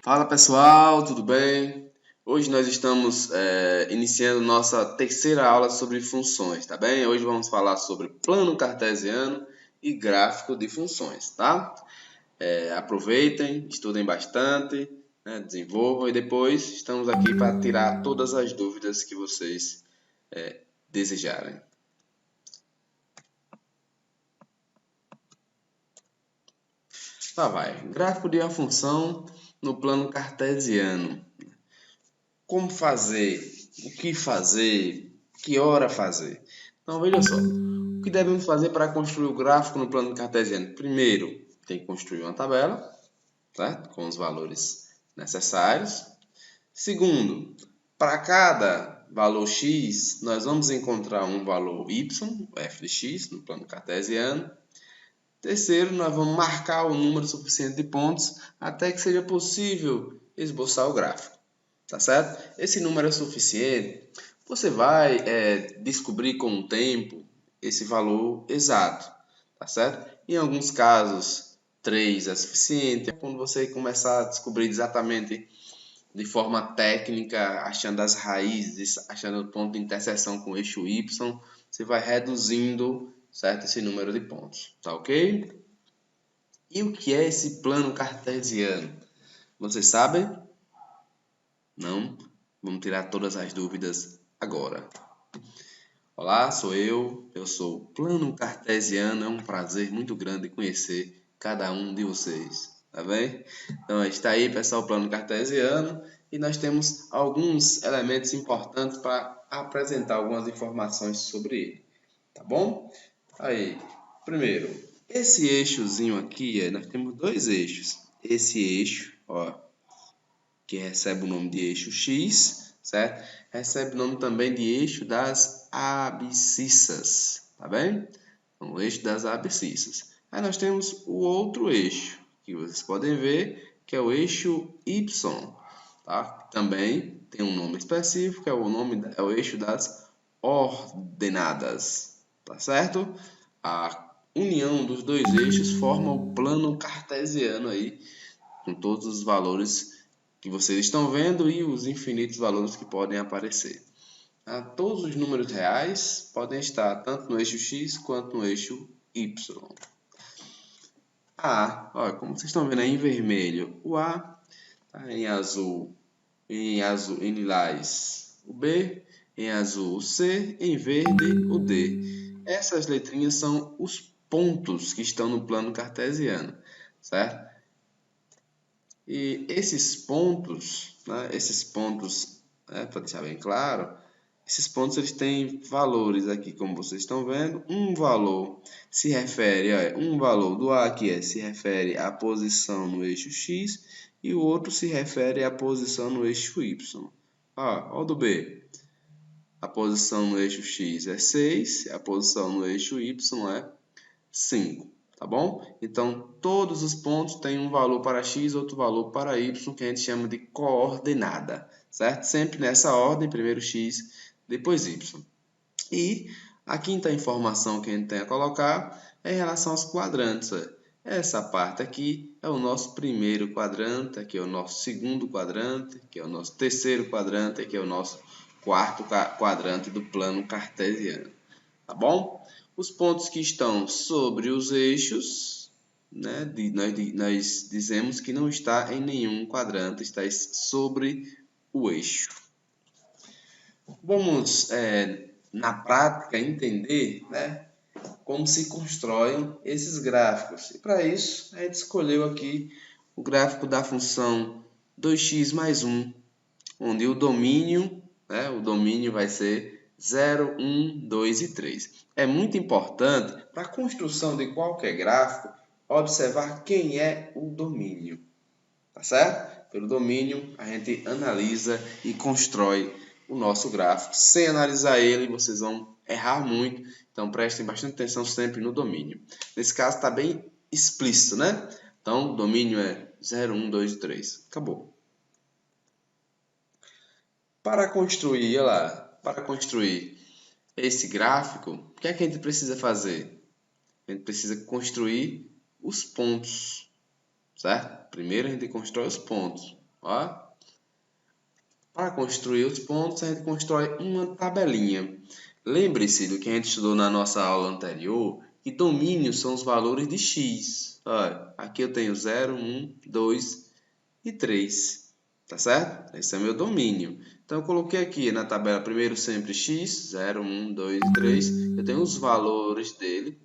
Fala pessoal, tudo bem? Hoje nós estamos iniciando nossa terceira aula sobre funções, tá bem? Hoje vamos falar sobre plano cartesiano e gráfico de funções, tá? Aproveitem, estudem bastante, né? Desenvolvam e depois estamos aqui para tirar todas as dúvidas que vocês desejarem. Lá vai, gráfico de uma função no plano cartesiano. Como fazer, o que fazer, que hora fazer. Então, veja só, o que devemos fazer para construir o gráfico no plano cartesiano? Primeiro, tem que construir uma tabela, certo? Com os valores necessários. Segundo, para cada valor x, nós vamos encontrar um valor y, f de x, no plano cartesiano. Terceiro, nós vamos marcar o número suficiente de pontos até que seja possível esboçar o gráfico. Tá certo? Esse número é suficiente. Você vai descobrir com o tempo esse valor exato, tá certo? Em alguns casos, 3 é suficiente. Quando você começar a descobrir exatamente de forma técnica, achando as raízes, achando o ponto de interseção com o eixo Y, você vai reduzindo, certo, esse número de pontos, tá ok? E o que é esse plano cartesiano? Vocês sabem? Não? Vamos tirar todas as dúvidas agora. Olá, sou eu sou o Plano Cartesiano, é um prazer muito grande conhecer cada um de vocês, tá bem? Então está aí, pessoal, o Plano Cartesiano, e nós temos alguns elementos importantes para apresentar algumas informações sobre ele, tá bom? Aí, primeiro, esse eixozinho aqui, nós temos dois eixos. Esse eixo, ó, que recebe o nome de eixo X, certo? Recebe o nome também de eixo das abscissas, tá bem? Então, o eixo das abscissas. Aí nós temos o outro eixo, que vocês podem ver, que é o eixo Y, tá? Também tem um nome específico, é o eixo das ordenadas, tá certo? A união dos dois eixos forma o plano cartesiano aí, com todos os valores que vocês estão vendo e os infinitos valores que podem aparecer. Todos os números reais podem estar tanto no eixo X quanto no eixo Y. Olha, como vocês estão vendo aí em vermelho, o A, em azul, em lilás, o B, em azul, o C, em verde, o D. Essas letrinhas são os pontos que estão no plano cartesiano, certo? E esses pontos, para deixar bem claro, esses pontos eles têm valores aqui, como vocês estão vendo. Um valor se refere, um valor do A aqui se refere à posição no eixo X e o outro se refere à posição no eixo Y. Olha o do B. A posição no eixo X é 6, a posição no eixo Y é 5. Tá bom? Então, todos os pontos têm um valor para x, outro valor para y, que a gente chama de coordenada, certo? Sempre nessa ordem, primeiro x, depois y. E a quinta informação que a gente tem a colocar é em relação aos quadrantes. Essa parte aqui é o nosso primeiro quadrante, aqui é o nosso segundo quadrante, aqui é o nosso terceiro quadrante, aqui é o nosso quarto quadrante do plano cartesiano. Tá bom? Os pontos que estão sobre os eixos, né, nós dizemos que não está em nenhum quadrante, está sobre o eixo. Vamos, na prática, entender, né, como se constroem esses gráficos. E para isso, a gente escolheu aqui o gráfico da função 2x mais 1, onde o domínio vai ser 0, 1, 2 e 3. É muito importante, para a construção de qualquer gráfico, observar quem é o domínio. Tá certo? Pelo domínio, a gente analisa e constrói o nosso gráfico. Sem analisar ele, vocês vão errar muito. Então, prestem bastante atenção sempre no domínio. Nesse caso, está bem explícito, né? Então, o domínio é 0, 1, 2 e 3. Acabou. Para construir esse gráfico, o que é que a gente precisa fazer? A gente precisa construir os pontos, certo? Primeiro a gente constrói os pontos. Ó. Para construir os pontos, a gente constrói uma tabelinha. Lembre-se do que a gente estudou na nossa aula anterior, que domínios são os valores de x. Olha, aqui eu tenho 0, 1, 2 e 3. Tá certo? Esse é meu domínio. Então, eu coloquei aqui na tabela primeiro sempre x, 0, 1, 2 e 3. Eu tenho os valores dele.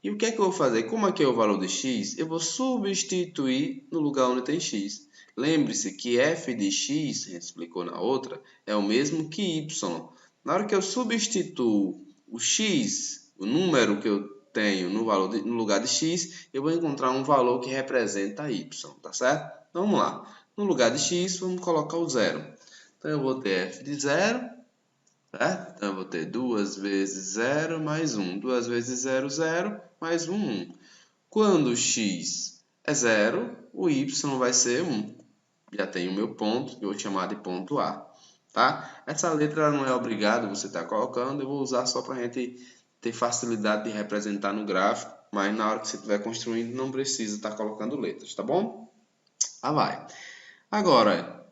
E o que é que eu vou fazer? Como aqui é o valor de x, eu vou substituir no lugar onde tem x. Lembre-se que f de x, a gente explicou na outra, é o mesmo que y. Na hora que eu substituo o x, o número que eu tenho no lugar de x, eu vou encontrar um valor que representa y, tá certo? Então, vamos lá. No lugar de x, vamos colocar o zero. Então, eu vou ter f de 0, certo? Então, eu vou ter 2 vezes 0 mais 1. 2 vezes 0, 0, mais 1, 1. Quando x é 0, o y vai ser 1. Já tenho o meu ponto, que eu vou chamar de ponto A. Tá? Essa letra não é obrigado você estar colocando, eu vou usar só para a gente ter facilidade de representar no gráfico, mas na hora que você estiver construindo não precisa estar colocando letras, tá bom? Ah, vai. Agora,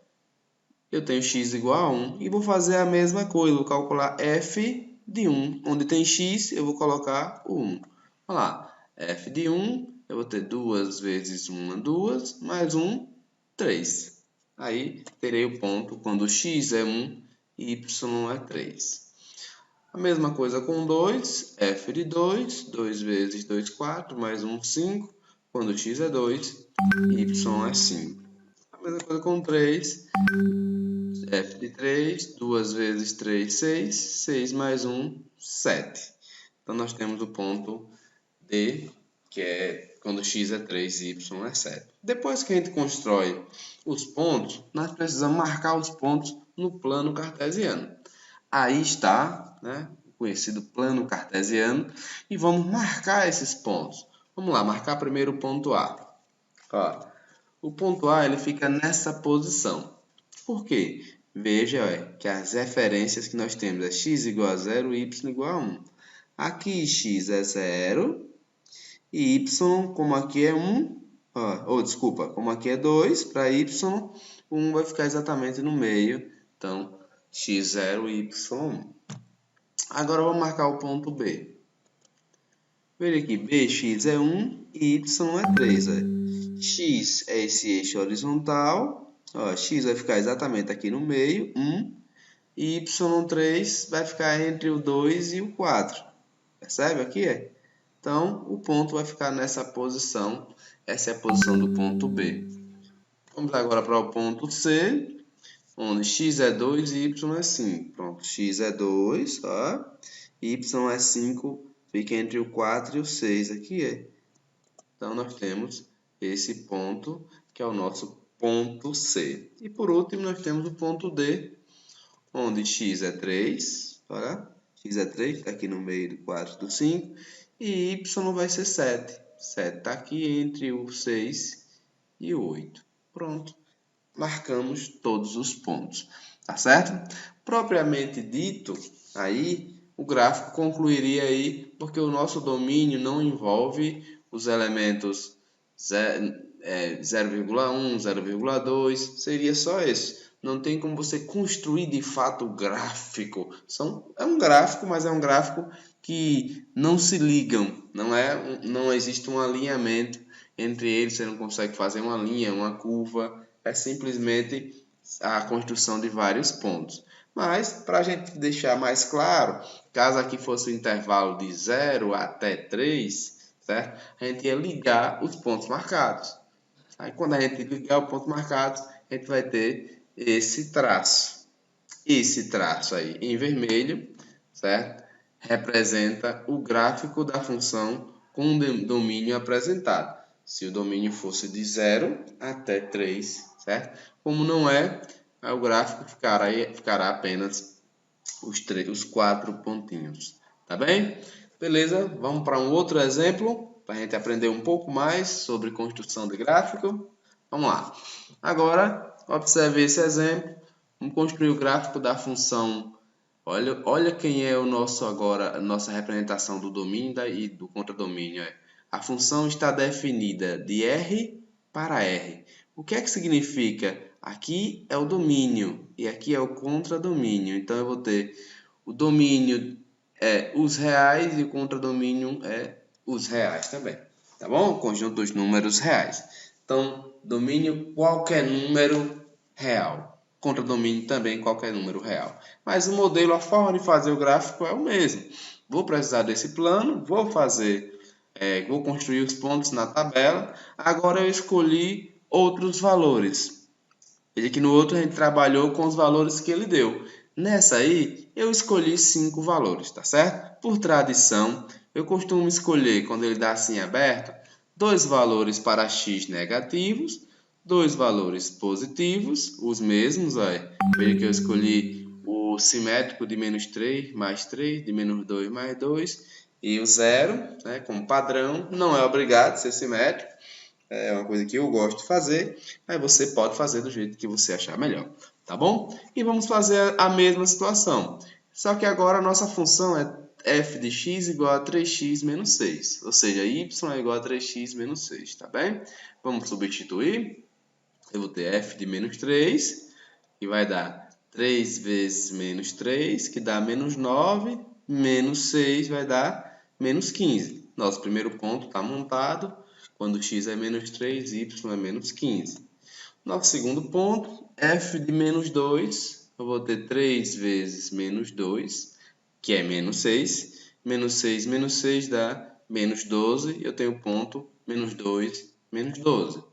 eu tenho x igual a 1 e vou fazer a mesma coisa, vou calcular f de 1. Onde tem x, eu vou colocar o 1. Olha lá, f de 1, eu vou ter 2 vezes 1, 2, mais 1, 3. Aí, terei o ponto quando x é 1 e y é 3. A mesma coisa com 2, f de 2, 2 vezes 2, 4, mais 1, 5. Quando x é 2 e y é 5. A mesma coisa com 3, f de 3, 2 vezes 3, 6, 6 mais 1, 7. Então, nós temos o ponto D, que é quando x é 3 e y é 7. Depois que a gente constrói os pontos, nós precisamos marcar os pontos no plano cartesiano. Aí está, né, o conhecido plano cartesiano, e vamos marcar esses pontos. Vamos lá, marcar primeiro o ponto A. Ó, o ponto A ele fica nessa posição. Por quê? Veja que as referências que nós temos é x igual a 0 e y igual a 1. Aqui x é 0 e y, como aqui é 1, desculpa, como aqui é 2, para y, 1 vai ficar exatamente no meio. Então, x0 e y1. Agora, vamos marcar o ponto B. Veja aqui, bx é 1 e y é 3. X é esse eixo horizontal. Ó, x vai ficar exatamente aqui no meio, 1. E y3 vai ficar entre o 2 e o 4. Percebe aqui? Então, o ponto vai ficar nessa posição. Essa é a posição do ponto B. Vamos agora para o ponto C, onde x é 2 e y é 5. Pronto, x é 2, ó. Y é 5, fica entre o 4 e o 6 aqui. Então, nós temos esse ponto, que é o nosso ponto C. E por último, nós temos o ponto D, onde x é 3, olha, x é 3, está aqui no meio do 4 e do 5, e y vai ser 7. 7 está aqui entre o 6 e o 8. Pronto, marcamos todos os pontos, tá certo? Propriamente dito, aí o gráfico concluiria aí, porque o nosso domínio não envolve os elementos 0,1, 0,2, seria só esse. Não tem como você construir de fato o gráfico. É um gráfico, mas é um gráfico que não se ligam. Não existe um alinhamento entre eles. Você não consegue fazer uma linha, uma curva. É simplesmente a construção de vários pontos. Mas, para a gente deixar mais claro, caso aqui fosse o intervalo de 0 até 3, certo? A gente ia ligar os pontos marcados. Aí, quando a gente ligar o ponto marcado, a gente vai ter esse traço. Esse traço aí em vermelho, certo? Representa o gráfico da função com o domínio apresentado. Se o domínio fosse de 0 até 3, certo? Como não é, o gráfico ficará apenas os 4 pontinhos. Tá bem? Beleza? Vamos para um outro exemplo, para a gente aprender um pouco mais sobre construção de gráfico. Vamos lá. Agora, observe esse exemplo. Vamos construir o gráfico da função. Olha quem é o nosso agora, a nossa representação do domínio e do contradomínio. A função está definida de R para R. O que é que significa Aqui é o domínio e aqui é o contradomínio. Então, eu vou ter o domínio é os reais e o contradomínio é os reais também. Tá bom? O conjunto dos números reais. Então, domínio qualquer número real. Contradomínio também qualquer número real. Mas o modelo, a forma de fazer o gráfico é o mesmo. Vou precisar desse plano, vou construir os pontos na tabela. Agora eu escolhi outros valores. Veja que no outro a gente trabalhou com os valores que ele deu. Nessa aí, eu escolhi 5 valores, tá certo? Por tradição, eu costumo escolher, quando ele dá assim aberto, 2 valores para x negativos, 2 valores positivos, os mesmos, olha. Veja que eu escolhi o simétrico de menos 3 mais 3, de menos 2 mais 2, e o zero, né, como padrão. Não é obrigado a ser simétrico. É uma coisa que eu gosto de fazer, mas você pode fazer do jeito que você achar melhor, tá bom? E vamos fazer a mesma situação. Só que agora a nossa função é f de x igual a 3x menos 6. Ou seja, y é igual a 3x menos 6, tá bem? Vamos substituir. Eu vou ter f de menos 3, que vai dar 3 vezes menos 3, que dá menos 9, menos 6 vai dar menos 15. Nosso primeiro ponto está montado. Quando x é menos 3, y é menos 15. Nosso segundo ponto, f de menos 2, eu vou ter 3 vezes menos 2, que é menos 6. Menos 6 dá menos 12, eu tenho ponto menos 2, menos 12.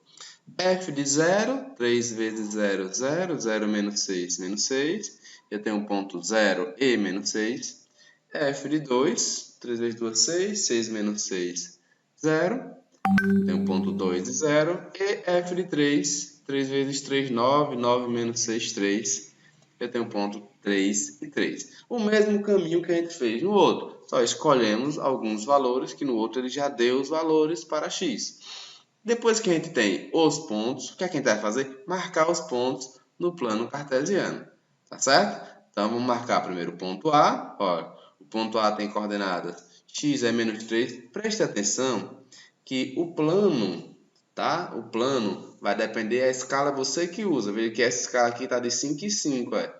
F de 0, 3 vezes 0, 0, 0 menos 6, menos 6. Eu tenho ponto 0 e menos 6. F de 2, 3 vezes 2, 6, 6 menos 6, 0. Tem o ponto 2 e 0. E f de 3. 3 vezes 3, 9. 9 menos 6, 3. Eu tenho o ponto 3 e 3. O mesmo caminho que a gente fez no outro. Só escolhemos alguns valores que no outro ele já deu os valores para x. Depois que a gente tem os pontos, o que é que a gente vai fazer? Marcar os pontos no plano cartesiano. Tá certo? Então, vamos marcar primeiro o ponto A. Olha, o ponto A tem coordenadas x é menos 3. Preste atenção que o plano, tá? O plano vai depender da escala você que usa. Veja que essa escala aqui está de 5 e 5, é.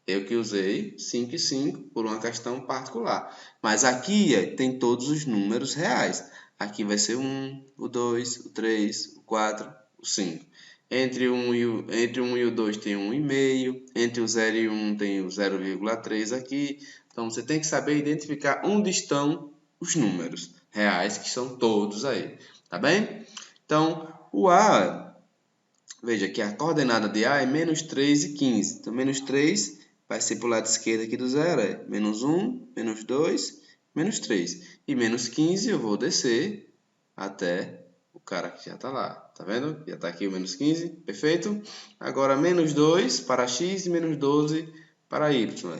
Eu que usei 5 e 5 por uma questão particular. Mas aqui tem todos os números reais. Aqui vai ser o 1, o 2, o 3, o 4, o 5. Entre o 1 e o 2 tem 1,5. Entre o 0 e o 1 tem o 0,3 aqui. Então, você tem que saber identificar onde estão os números reais, que são todos aí, tá bem? Então, o A, veja que a coordenada de A é menos 3 e 15. Então, menos 3 vai ser para o lado esquerdo aqui do zero, é menos 1, menos 2, menos 3. E menos 15 eu vou descer até o cara que já está lá, tá vendo? Já está aqui o menos 15, perfeito? Agora, menos 2 para x e menos 12 para y.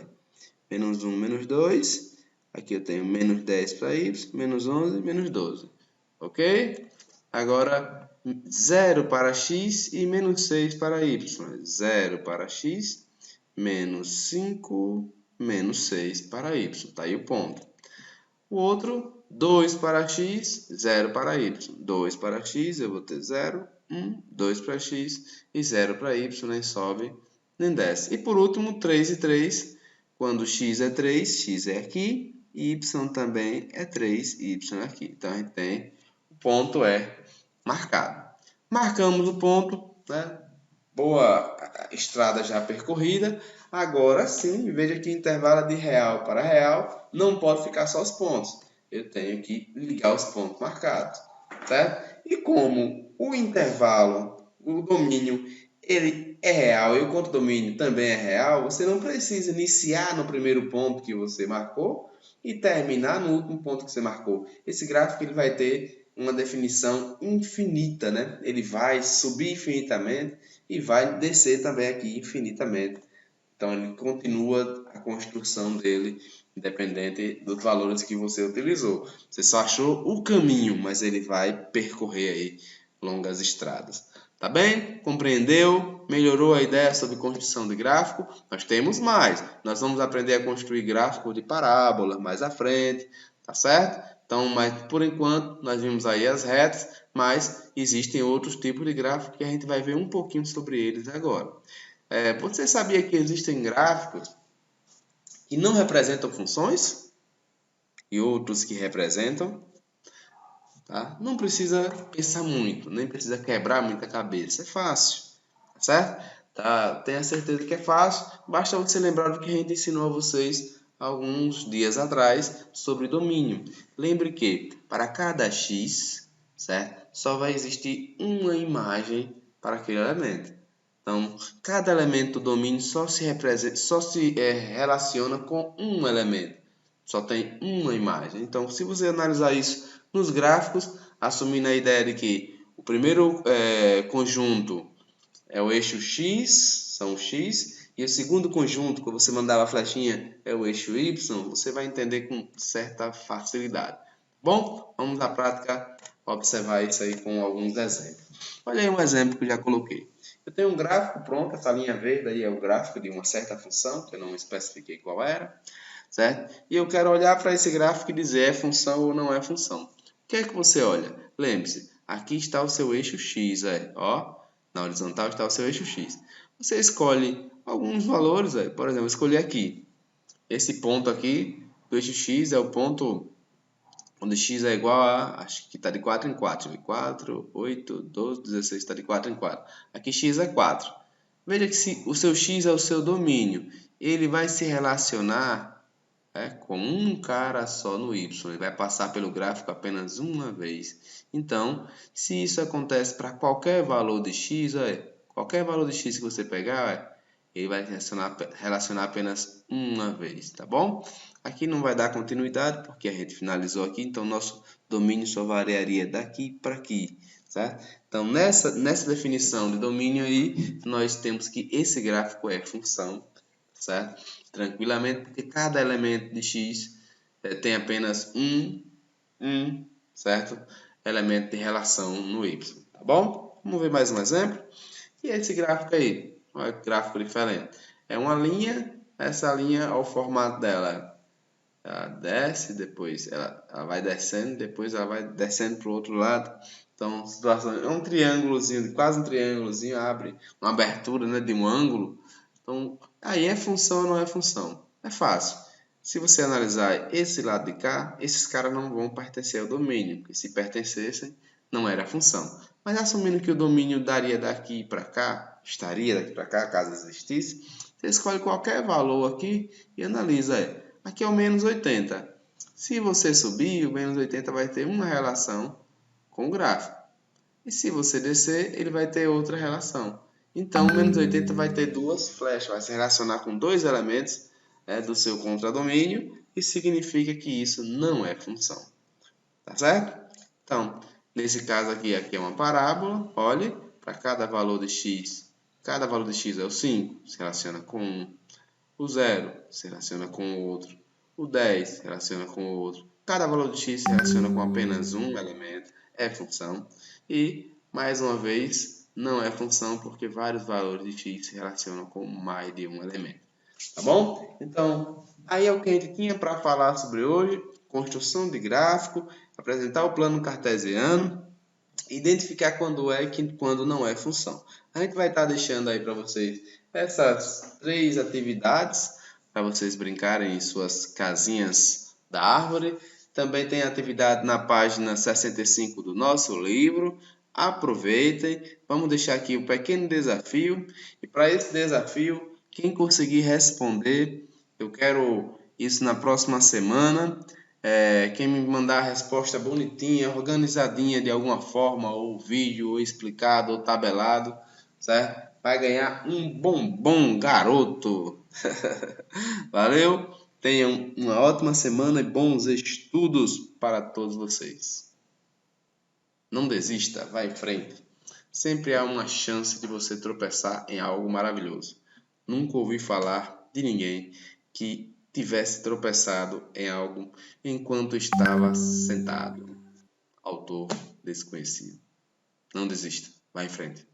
Menos 1, menos 2. Aqui eu tenho menos 10 para y, menos 11, menos 12. Ok? Agora, 0 para x e menos 6 para y. 0 para x, menos 5, menos 6 para y. Está aí o ponto. O outro, 2 para x, 0 para y. 2 para x, eu vou ter 0, 1, 2 para x e 0 para y, nem sobe, nem desce. E por último, 3 e 3. Quando x é 3, x é aqui, e y também é 3, y é aqui. Então, a gente tem o ponto é marcado. Marcamos o ponto, né? Boa estrada já percorrida. Agora sim, veja que intervalo de real para real não pode ficar só os pontos. Eu tenho que ligar os pontos marcados, certo? E como o intervalo, o domínio, ele é real e o contradomínio também é real, você não precisa iniciar no primeiro ponto que você marcou e terminar no último ponto que você marcou. Esse gráfico ele vai ter uma definição infinita, né? Ele vai subir infinitamente e vai descer também aqui infinitamente. Então, ele continua a construção dele, independente dos valores que você utilizou. Você só achou o caminho, mas ele vai percorrer aí longas estradas. Tá bem? Compreendeu? Melhorou a ideia sobre construção de gráfico? Nós temos mais. Nós vamos aprender a construir gráfico de parábola mais à frente, tá certo? Então, mas por enquanto, nós vimos aí as retas, mas existem outros tipos de gráficos que a gente vai ver um pouquinho sobre eles agora. Você sabia que existem gráficos que não representam funções e outros que representam? Tá? Não precisa pensar muito, nem precisa quebrar muita cabeça, é fácil, certo? Tá? Tenha certeza que é fácil, basta você lembrar do que a gente ensinou a vocês alguns dias atrás sobre domínio. Lembre que para cada x, certo? Só vai existir uma imagem para aquele elemento. Então, cada elemento do domínio só se relaciona com um elemento. Só tem uma imagem. Então, se você analisar isso nos gráficos, assumindo a ideia de que o primeiro conjunto é o eixo x, são x, e o segundo conjunto, que você mandava a flechinha, é o eixo y, você vai entender com certa facilidade. Bom, vamos na prática observar isso aí com alguns exemplos. Olha aí um exemplo que eu já coloquei. Eu tenho um gráfico pronto, essa linha verde aí é o gráfico de uma certa função, que eu não especifiquei qual era, certo? E eu quero olhar para esse gráfico e dizer é função ou não é função. O que é que você olha? Lembre-se, aqui está o seu eixo x, ó, na horizontal está o seu eixo x. Você escolhe alguns valores, por exemplo, escolher aqui. Esse ponto aqui do eixo x é o ponto onde x é igual a, acho que está de 4 em 4, 4, 8, 12, 16, está de 4 em 4. Aqui x é 4. Veja que se o seu x é o seu domínio, ele vai se relacionar com um cara só no y, ele vai passar pelo gráfico apenas uma vez. Então, se isso acontece para qualquer valor de x, qualquer valor de x que você pegar, ele vai relacionar apenas uma vez, tá bom? Aqui não vai dar continuidade, porque a gente finalizou aqui, então nosso domínio só variaria daqui para aqui, certo? Então, nessa definição de domínio aí, nós temos que esse gráfico é função, certo? Tranquilamente, porque cada elemento de x tem apenas um, certo? Elemento de relação no y, tá bom? Vamos ver mais um exemplo. E esse gráfico aí, olha que gráfico diferente. É uma linha, essa linha, o formato dela, ela desce, depois ela vai descendo, depois ela vai descendo para o outro lado. Então, situação, é um triângulozinho, quase um triângulozinho, abre uma abertura, né, de um ângulo. Então, aí é função ou não é função? É fácil. Se você analisar esse lado de cá, esses caras não vão pertencer ao domínio, porque se pertencessem, não era função. Mas assumindo que o domínio daria daqui para cá, estaria daqui para cá, caso existisse, você escolhe qualquer valor aqui e analisa. Aqui é o menos 80. Se você subir, o menos 80 vai ter uma relação com o gráfico. E se você descer, ele vai ter outra relação. Então, o menos 80 vai ter duas flechas, vai se relacionar com dois elementos do seu contradomínio e significa que isso não é função. Tá certo? Então, nesse caso aqui é uma parábola. Olhe, para cada valor de x é o 5, se relaciona com 1. O 0 se relaciona com o outro. O 10 se relaciona com o outro. Cada valor de x se relaciona com apenas um elemento, é função. E, mais uma vez, não é função porque vários valores de x se relacionam com mais de um elemento. Tá bom? Então, aí é o que a gente tinha para falar sobre hoje. Construção de gráfico, apresentar o plano cartesiano, identificar quando é e quando não é função. A gente vai estar deixando aí para vocês essas 3 atividades para vocês brincarem em suas casinhas da árvore. Também tem atividade na página 65 do nosso livro. Aproveitem. Vamos deixar aqui um pequeno desafio. E para esse desafio, quem conseguir responder, eu quero isso na próxima semana. Quem me mandar a resposta bonitinha, organizadinha de alguma forma, ou vídeo, ou explicado, ou tabelado, certo? Vai ganhar um bombom, garoto! Valeu! Tenham uma ótima semana e bons estudos para todos vocês. Não desista, vá em frente. Sempre há uma chance de você tropeçar em algo maravilhoso. Nunca ouvi falar de ninguém que tivesse tropeçado em algo enquanto estava sentado. Autor desconhecido. Não desista, vá em frente.